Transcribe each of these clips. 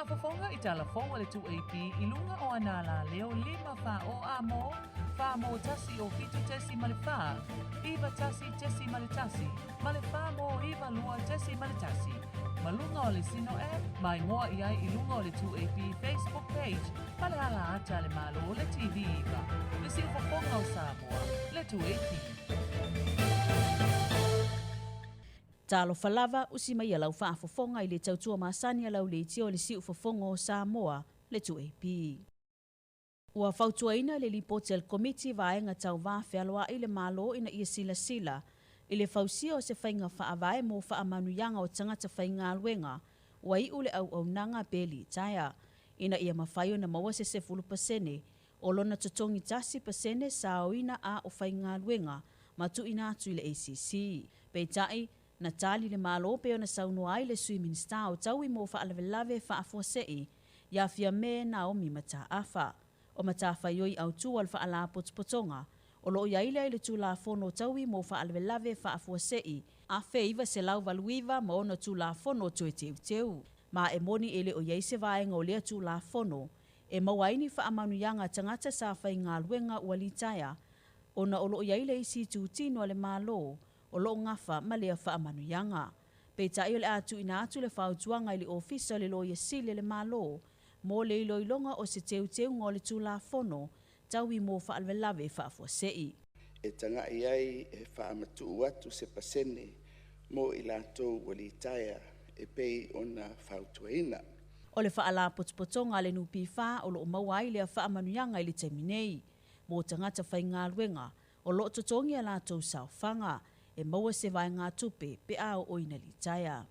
Whaafafonga I talafonga le 2AP ilunga o anala leo 5 wha o amo, wha mo tasi o fitu tesi male wha, iwa tasi tesi male tasi, male wha mo iwa lua tesi male tasi. Malunga o le sino mai ngoa iai ilunga o le 2AP Facebook page, male ala ata le malo le TV iwa. Le si whafonga o Samoa, le 2AP. Talo falava usi mai alau whaafafonga I le tautua masani alau le iti o le siu whafonga o Samoa le 2AP. Ua whautuaina le Lipotel Committee vaenga tau whawhialoa I le malo ina ia sila I le whausia o se whainga whaavae mo whaamanuyanga o tangata whainga aluenga ua I ule au nanga Beli Taia. Ina ia mawhaio na maua se 10% o lona totongi tasi pasene sa oina a o whainga aluenga matu ina atu I le ACC. Peitai, na tali le malo pe ona sauno ai le sui minista o tau I mo whaalawelave whaafuasei ia fia me Naomi Mataafa. O Mataafa ioi au tu al whaala potopotonga o loo iaile le tu la fono tau I mo whaalawelave whaafuasei a feiva se lau valuiva ma ona tu la fono tue teu. Ma e moni ele o iei se vaenga o lea tu la fono e mawaini whaamanuyanga tangata sa whainga luenga ualitaia ona o loo iaile isi tu tino le malo o loo ngafa ma lea whaamanuyanga. Peitai o le atu ina atu le whautuanga I le ofisa le loia sile le malo, mo le iloilonga o se teu ngō le tūla fono, tau I mō whaalwelawe whaafuasei. E tanga iai e whaamatu atu se pasene mo I lātou wali taia e pei ona whautuaina. O le whaala potopotonga le nupi wha o loo mawai lea whaamanuyanga I le taiminei, mō tangata whainga luenga, o loo totongi a lātou sauwhanga, e maua se vai ngā tupe pe ao oina li taia.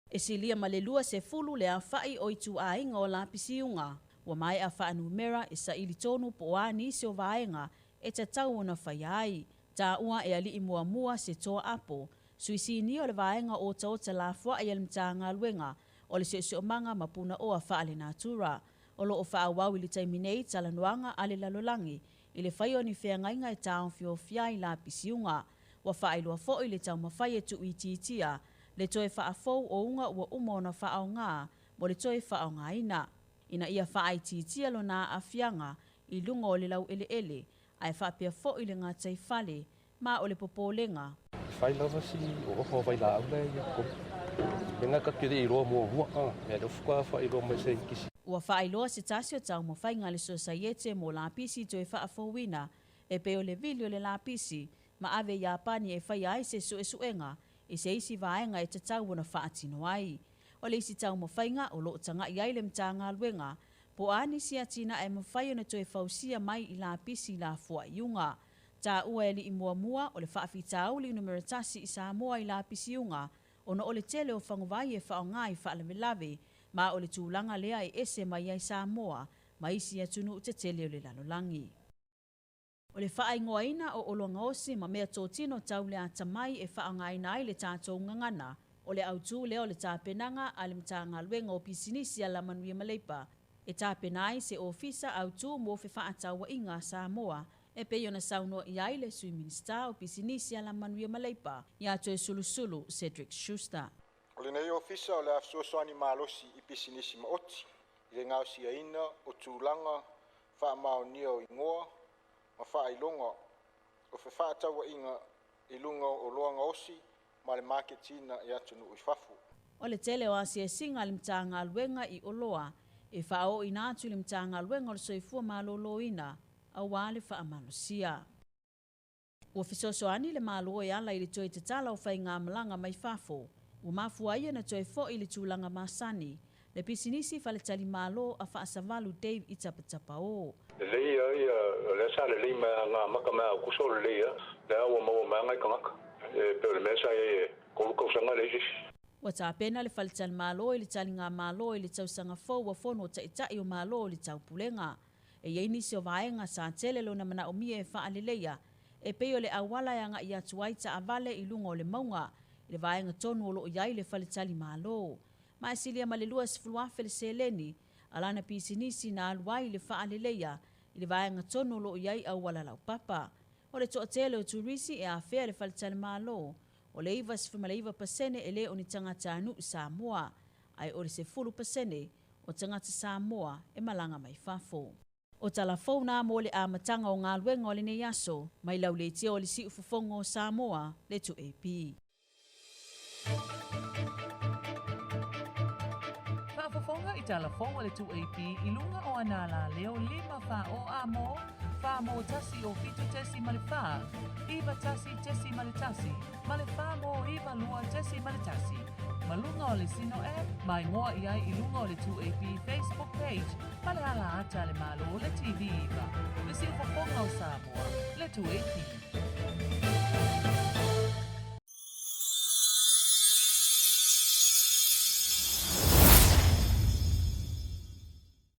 E silia malelua se fulu le a whai o I tu a inga o la pisiunga, wa mai a whaanu mera e sa ili tonu po a nisi o vaenga e ta tau ona whai ai. Ta ua e ali I mua se toa apo, suisi ni o le vaenga o ta la fua e alimta ngā luenga o le se o manga mapuna o a wha ale natura. O lo o wha wau ili taiminei talanuanga ale lalolangi, ili whai o ni whea ngainga e taon fio fia I la pisiunga, wa whaeloa fo I le tau mawhai e tu I titia, le toe whaafou o unga ua umona whaao ngā, mo le toe whaao ngā ina. Ina ia whaai titia lo nā awhianga I lunga o le lau ele, ai whaapea fo I le ngā tai whale, ma o le popolenga. Whai lava si o oho vai la au nei, menga ka kiri I roa mua hua, e le fukua whai roa mai se kisi. Ua whaeloa se tasi o tau mawhai ngā le sosaiete mo lapisi toe whaafouina, e peo le vili o le lapisi, ma ave Japani e whai ai se suenga, e se isi vaenga e tatau wana whaatino ai. O le isi tau mawhainga o loo tanga I aile mta ngā luenga, po ani si atina e mawhai ona toe whausia mai I la pisi la fua iunga. Ta ua eli I mua o le whaafitau li numeratasi I Samoa I la pisi iunga, ona o le tele o whanguvai e whao ngai whaalawelawe, ma o le tūlanga lea e ese mai ai Samoa, ma isi atunu te tele o le lalolangi. O le whaingoaina o olonga osi ma mea tōtino tau le atamai e whaangaina ai le tātou ngangana, o le autu leo le tāpenanga a le mtanga luenga o pisinisi a la manuia maleipa, e tāpenai se ofisa autu mo fe whaatawa inga Samoa, e pe ona sauno I ai le sui minista o pisinisi a la manuia maleipa, ia toe sulusulu Cedric Schuster. O le nei ofisa o le afsuasoani malosi I pisinisi maoti, I le ngau sia ina o tūlanga whaamaonia o ingoa, ma whailonga o whaatawa inga I lunga o loanga osi ma le marketina I atunu I whafu. O le tele o asia singa le mtanga luenga I oloa, e whao I nātu le mtanga luenga o le soifua malolo ina, a wale whaamanosia. Ua fisosoani le malo e ala I le toi tatala o whai ngā malanga mai whafo, ua mafuaia na toi fo I le tūlanga masani, le pisinisi whale tali malo a whaasavalu Dave Itapatapa o. Lei ai le sa le lima nga maka ma ku so le ya da wa mo ma ngai kanga pe le mesa e ko ko sanga le ji wa ta pena le faltal malo I le tali nga malo I le tausanga fo wa fono ta o malo I le tau pulenga e ye ni se vaenga sa tele lo na mana o mie fa aleleia e pe o le awala ya nga ia tuaita avale I lunga o le maunga le vaenga tonu o lo ia I le faltali malo ma silia malelua sfulwa fel seleni alana pisinisi na aluai le whaaleleia I le vaenga tono lo iai au wala lau papa. O le toatele o turisi e a whea le whaletale malo. O le iwa sifuma le iwa pasene e le o ni tangata anu I Samoa. Ai o le se fulu pasene o tangata Samoa e malanga mai fafo. O talafona mo le amatanga o ngā luenga o le nei aso, mai lau le tia o le si ufufongo Samoa le 2AP. Whaafafonga i talafonga le 2AP i lunga o anala leo 5 wha o amo, wha mo tasi o fitu tesi male wha, iwa tasi tesi male tasi, male wha mo iwa lua tesi male tasi. Malunga o le sino mai ngoa i ai i lunga o le 2AP Facebook page, male ala ata le malo le TV iwa. Le si ufafonga o Samoa, le 2AP.